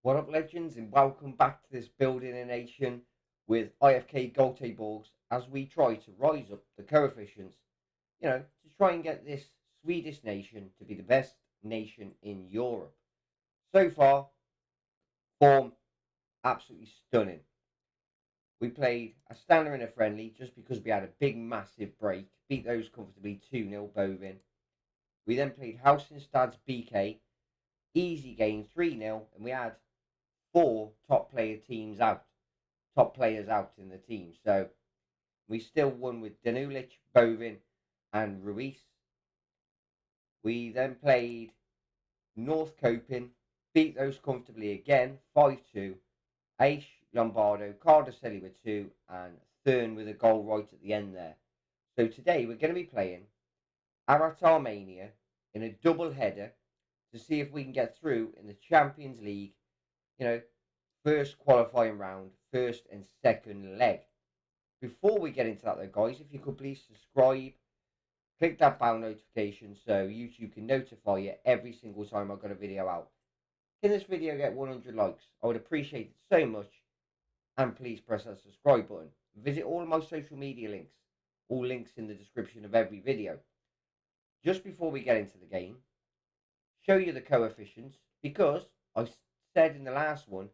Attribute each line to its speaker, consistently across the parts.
Speaker 1: What up, legends, and welcome back to this Building a Nation with IFK Göteborgs as we try to rise up the coefficients, to try and get this Swedish nation to be the best nation in Europe. So far, form absolutely stunning. We played a standard and a friendly just because we had a big, massive break, beat those comfortably 2-0 Bovin. We then played Helsingstad's BK, easy game 3-0, and we had four top players out in the team. So we still won with Danulic, Bovin, and Ruiz. We then played North Coping, beat those comfortably again, 5-2. Aish, Lombardo, Cardacelli with 2, and Thurn with a goal right at the end there. So today we're going to be playing Arat Armenia in a double header to see if we can get through in the Champions League, first qualifying round, first and second leg. Before we get into that though, guys, if you could please subscribe, click that bell notification so YouTube can notify you every single time I've got a video out. Can this video get 100 likes? I would appreciate it so much. And please press that subscribe button. Visit all of my social media links. All links in the description of every video. Just before we get into the game, show you the coefficients, because I said in the last one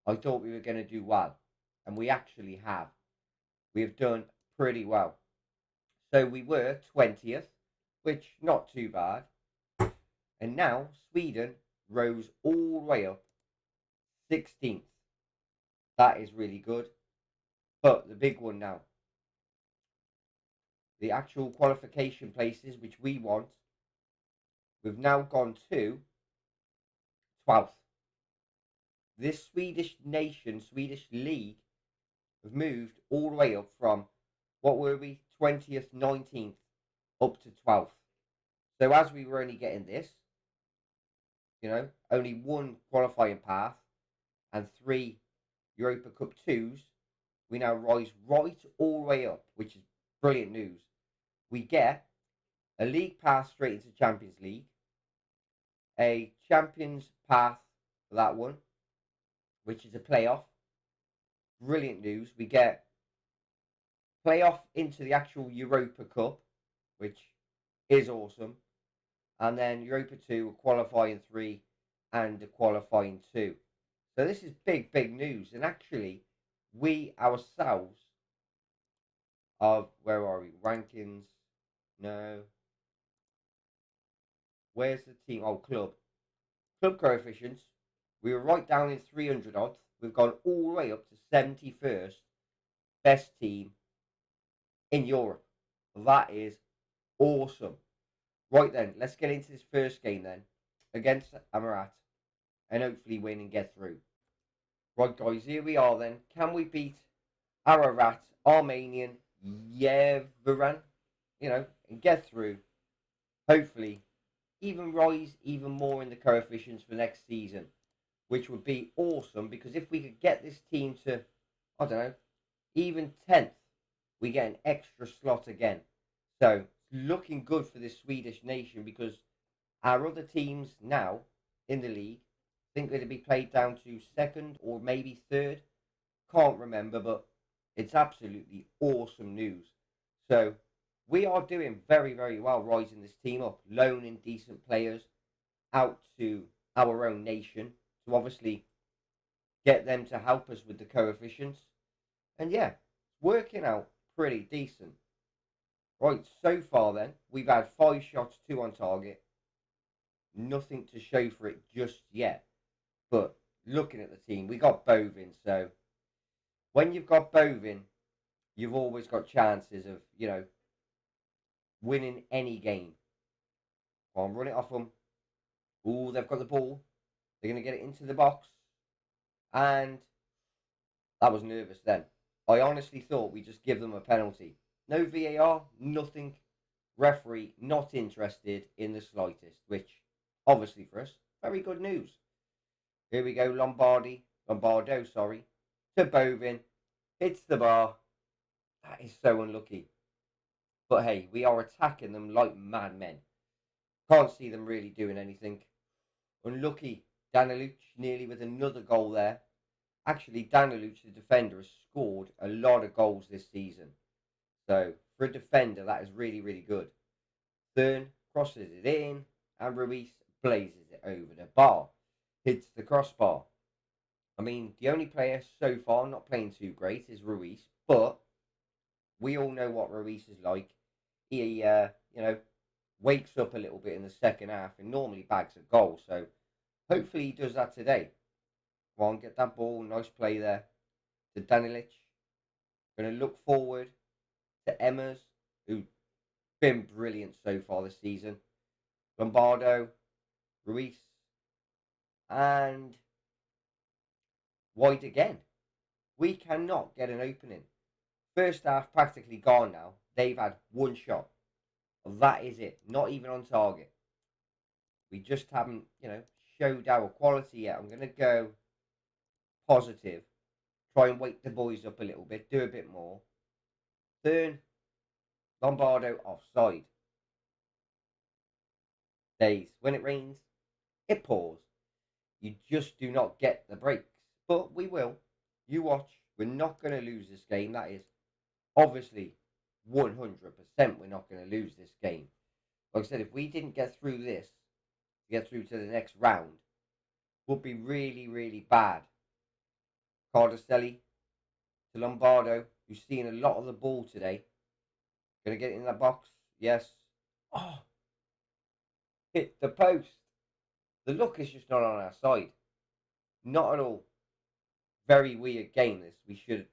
Speaker 1: I thought we were going to do well, and we actually have. We have done pretty well. So we were 20th, which not too bad. And now Sweden rose all the way up 16th. That is really good. But the big one now, the actual qualification places which we want, we've now gone to 12th. This Swedish nation, Swedish league, have moved all the way up from, what were we, 20th, 19th, up to 12th. So as we were only getting this, only one qualifying path and 3 Europa Cup 2s, we now rise right all the way up, which is brilliant news. We get a league path straight into Champions League, a Champions path for that one, which is a playoff. Brilliant news. We get playoff into the actual Europa Cup, which is awesome. And then Europa 2, a qualifying 3, and a qualifying 2. So this is big, big news. And actually, we ourselves where are we? Rankings? No. Where's the team? Oh, club. Club coefficients. We were right down in 300 odds. We've gone all the way up to 71st best team in Europe. That is awesome. Right then, let's get into this first game then against Amarat and hopefully win and get through. Right, guys, here we are then. Can we beat Ararat, Armenian, Yerevan, and get through? Hopefully, even rise even more in the coefficients for next season, which would be awesome, because if we could get this team to, I don't know, even 10th, we get an extra slot again. So, looking good for this Swedish nation, because our other teams now in the league think they'd be played down to second or maybe third. Can't remember, but it's absolutely awesome news. So, we are doing very, very well rising this team up, loaning decent players out to our own nation to obviously get them to help us with the coefficients. And yeah, it's working out pretty decent. Right, so far then, we've had 5 shots, 2 on target. Nothing to show for it just yet. But looking at the team, we got Bovin. So when you've got Bovin, you've always got chances of, winning any game. Go on, run it off them. Ooh, they've got the ball. They're going to get it into the box. And that was nervous then. I honestly thought we'd just give them a penalty. No VAR, nothing. Referee not interested in the slightest, which obviously for us, very good news. Here we go, Lombardo, to Bovin. Hits the bar. That is so unlucky. But hey, we are attacking them like madmen. Can't see them really doing anything. Unlucky Daniluc nearly with another goal there. Actually, Daniluc, the defender, has scored a lot of goals this season. So, for a defender, that is really, really good. Thurn crosses it in, and Ruiz blazes it over the bar. Hits the crossbar. I mean, the only player so far not playing too great is Ruiz, but we all know what Ruiz is like. He, wakes up a little bit in the second half and normally bags a goal. So hopefully he does that today. Come on, get that ball. Nice play there to Danilich. Going to look forward to Emmers, who's been brilliant so far this season. Lombardo, Ruiz, and White again. We cannot get an opening. First half practically gone now. They've had one shot. That is it. Not even on target. We just haven't, showed our quality yet. I'm going to go positive. Try and wake the boys up a little bit. Do a bit more. Thurn, Lombardo offside. Days. When it rains, it pours. You just do not get the breaks. But we will. You watch. We're not going to lose this game. That is obviously 100% we're not going to lose this game. Like I said, if we didn't get through this, get through to the next round, would be really, really bad. Cardacelli to Lombardo, who's seen a lot of the ball today. Going to get in that box? Yes. Oh, hit the post. The luck is just not on our side. Not at all. Very weird game this. We should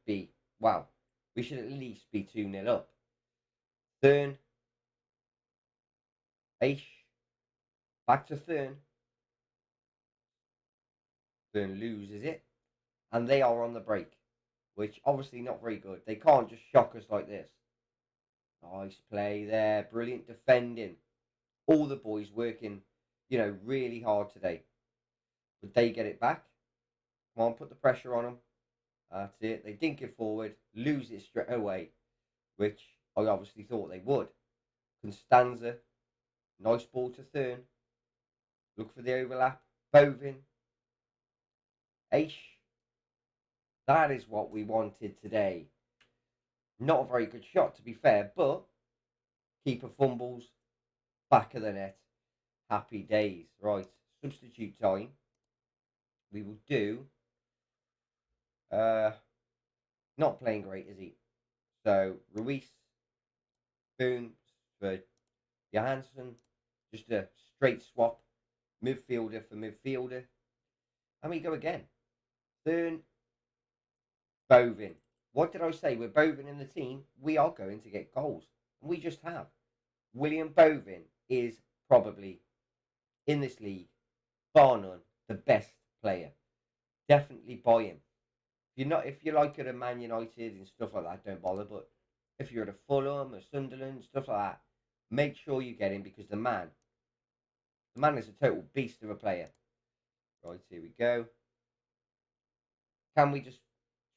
Speaker 1: at least be 2-0 up. Thurn. Aish. Back to Thurn. Thurn loses it. And they are on the break. Which obviously not very good. They can't just shock us like this. Nice play there. Brilliant defending. All the boys working, really hard today. Would they get it back? Come on, put the pressure on them. That's it. They dink it forward. Lose it straight away. Which I obviously thought they would. Constanza. Nice ball to Thurn. Look for the overlap. Bovin. Aish. That is what we wanted today. Not a very good shot, to be fair, but keeper fumbles. Back of the net. Happy days. Right, substitute time. We will do... not playing great, is he? So, Ruiz. Boom. For Johansson. Just a straight swap. Midfielder for midfielder. And we go again. Thurn. Bovin. What did I say? With Bovin in the team, we are going to get goals. And we just have. William Bovin is probably, in this league, bar none, the best player. Definitely buy him. If you're like at a Man United and stuff like that, don't bother. But if you're at a Fulham or Sunderland, stuff like that, make sure you get him because the man is a total beast of a player. Right, here we go. Can we just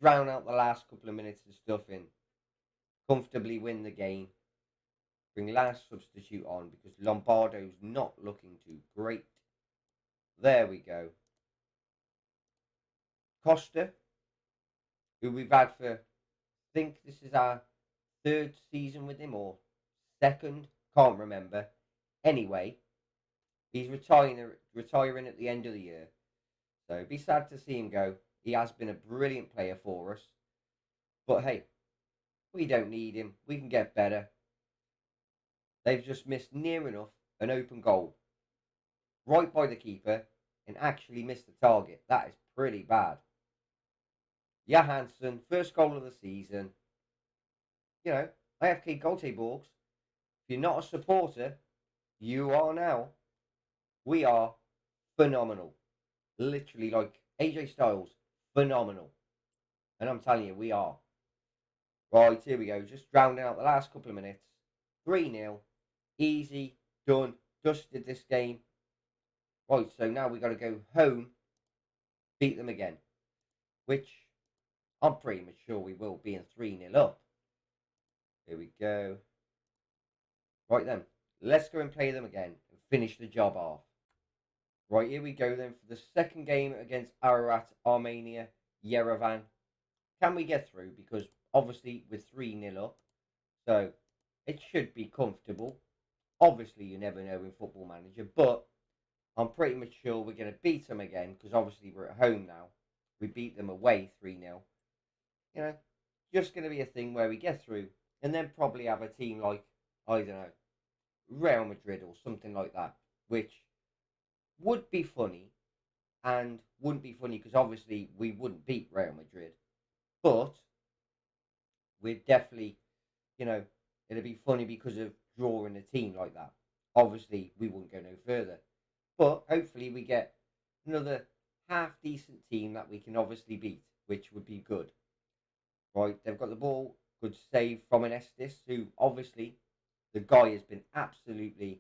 Speaker 1: drown out the last couple of minutes of stuff in? Comfortably win the game. Bring last substitute on because Lombardo's not looking too great. There we go. Costa, who we've had for, I think this is our third season with him or second, can't remember. Anyway, he's retiring at the end of the year. So it'd be sad to see him go. He has been a brilliant player for us. But hey, we don't need him. We can get better. They've just missed near enough an open goal. Right by the keeper and actually missed the target. That is pretty bad. Johansson, first goal of the season. AFK Goaltebox. If you're not a supporter, you are now. We are phenomenal. Literally like AJ Styles, phenomenal. And I'm telling you, we are. Right, here we go. Just drowning out the last couple of minutes. 3-0. Easy. Done. Dusted this game. Right, so now we've got to go home. Beat them again. Which I'm pretty much sure we will, being 3-0 up. Here we go. Right then. Let's go and play them again and finish the job off. Right, here we go then for the second game against Ararat, Armenia, Yerevan. Can we get through? Because obviously we're 3-0 up, so it should be comfortable. Obviously, you never know in Football Manager, but I'm pretty much sure we're going to beat them again because obviously we're at home now. We beat them away 3-0. You know, just going to be a thing where we get through and then probably have a team like, I don't know, Real Madrid or something like that, which would be funny and wouldn't be funny because obviously we wouldn't beat Real Madrid, but we're definitely, you know, it'd be funny because of drawing a team like that. Obviously, we wouldn't go no further, but hopefully we get another half decent team that we can obviously beat, which would be good. Right, they've got the ball, good save from an Estes, who obviously the guy has been absolutely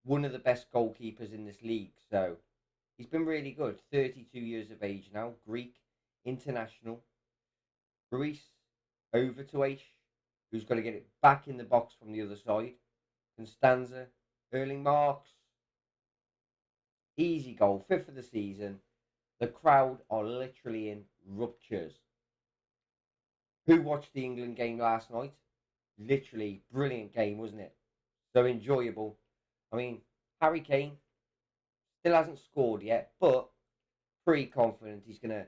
Speaker 1: one of the best goalkeepers in this league. So he's been really good. 32 years of age now, Greek, international. Ruiz over to H, who's got to get it back in the box from the other side. Constanza, Erling Marks. Easy goal, fifth of the season. The crowd are literally in ruptures. Who watched the England game last night? Literally brilliant game, wasn't it? So enjoyable. I mean, Harry Kane still hasn't scored yet, but pretty confident he's going to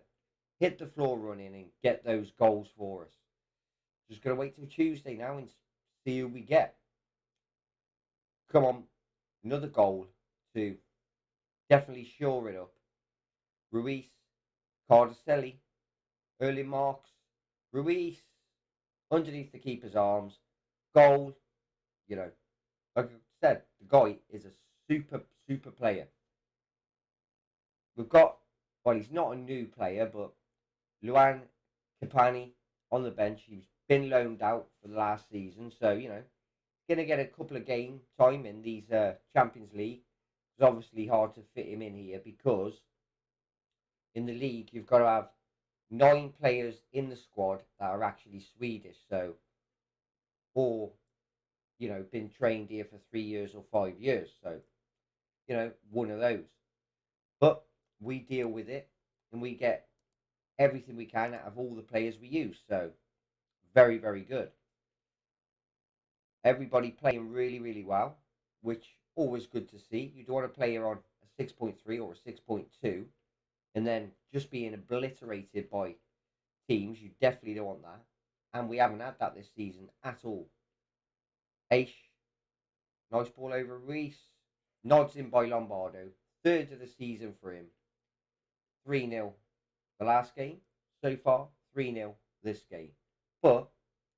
Speaker 1: hit the floor running and get those goals for us. Just going to wait till Tuesday now and see who we get. Come on, another goal to definitely shore it up. Ruiz, Cardacelli, early marks. Ruiz, underneath the keeper's arms. Goal. You know, like I said, the guy is a super player. We've got, well, he's not a new player, but Luan Capani on the bench. He's been loaned out for the last season, so you know, going to get a couple of game time in these Champions League. It's obviously hard to fit him in here because in the league you've got to have 9 players in the squad that are actually Swedish, so or you know been trained here for 3 years or 5 years, so you know one of those. But we deal with it and we get everything we can out of all the players we use, so very good. Everybody playing really well, which always good to see. You don't want to play on a 6.3 or a 6.2 and then just being obliterated by teams. You definitely don't want that. And we haven't had that this season at all. Aish, nice ball over Reese. Nods in by Lombardo. Third of the season for him. 3-0 the last game. So far, 3-0 this game. But,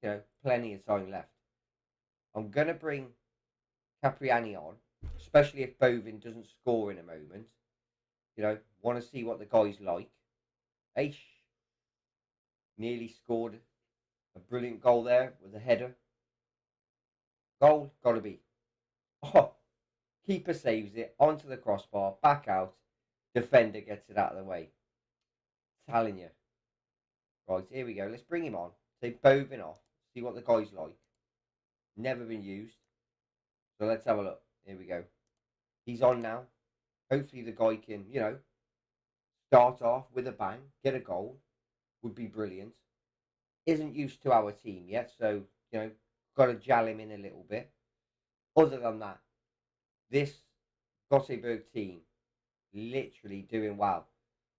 Speaker 1: you know, plenty of time left. I'm going to bring Capriani on, especially if Bovin doesn't score in a moment. You know, want to see what the guy's like. Aish nearly scored a brilliant goal there with a header. Goal, got to be. Oh, keeper saves it onto the crossbar, back out. Defender gets it out of the way. Telling you. Right, here we go. Let's bring him on. Take Bovin off. See what the guy's like. Never been used. So let's have a look. Here we go. He's on now. Hopefully the guy can, you know, start off with a bang, get a goal. Would be brilliant. Isn't used to our team yet, so, you know, got to jal him in a little bit. Other than that, this Gothenburg team literally doing well.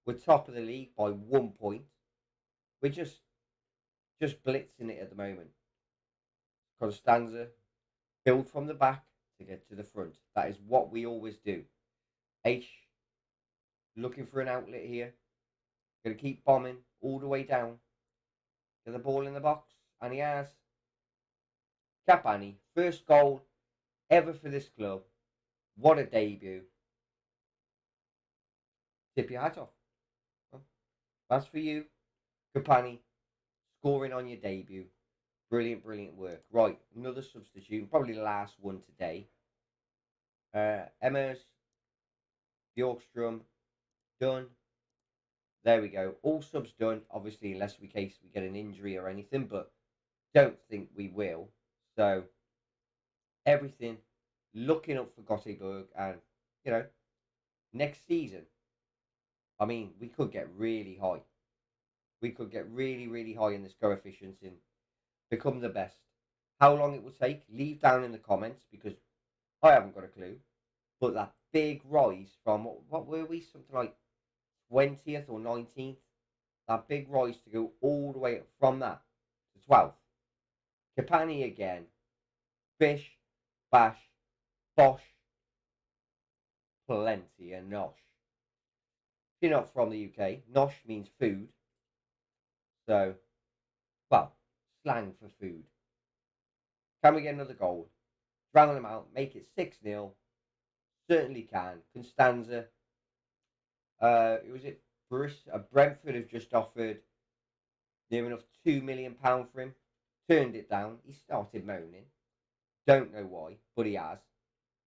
Speaker 1: We're top of the league by 1 point. We're just blitzing it at the moment. Constanza, build from the back to get to the front. That is what we always do. H, looking for an outlet here. Going to keep bombing all the way down. Get the ball in the box. And he has. Capani, first goal ever for this club. What a debut. Tip your hat off. That's for you. Capani, scoring on your debut. Brilliant work. Right, another substitute. Probably the last one today. Emmers, Bjorkstrom, done. There we go. All subs done, obviously, unless we get an injury or anything, but don't think we will. So, everything looking up for Gothenburg, and, you know, next season, I mean, we could get really high. We could get really, really high in this coefficient and become the best. How long it will take, leave down in the comments, because I haven't got a clue. But that big rise from, what were we? Something like 20th or 19th. That big rise to go all the way up from that to 12th. Capani again. Bish, bash, bosh, plenty, and nosh. If you're not from the UK, nosh means food. So, well, slang for food. Can we get another goal? Drown them out, make it 6-0. Certainly can. Constanza. It was it. Brentford have just offered near enough £2 million for him. Turned it down. He started moaning. Don't know why, but he has.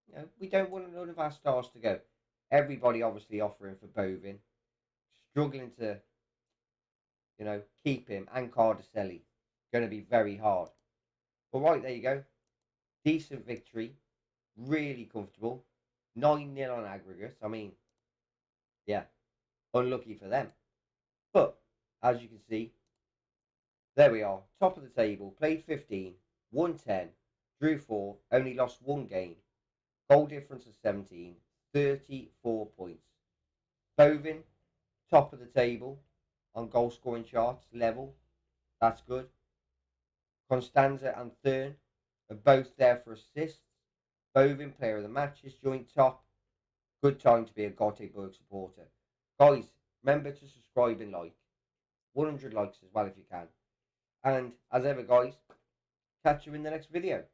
Speaker 1: You know, we don't want none of our stars to go. Everybody obviously offering for Bovin. Struggling to, keep him. And Cardicelli. Going to be very hard. But right, there you go. Decent victory. Really comfortable. 9-0 on aggregate. I mean, yeah, unlucky for them. But, as you can see, there we are. Top of the table. Played 15. Won 10. Drew 4. Only lost 1 game. Goal difference of 17. 34 points. Bovin, top of the table on goal scoring charts. Level. That's good. Constanza and Thurn are both there for assists. Bovin, player of the matches, joint top. Good time to be a Gothenburg supporter. Guys, remember to subscribe and like. 100 likes as well if you can. And as ever, guys, catch you in the next video.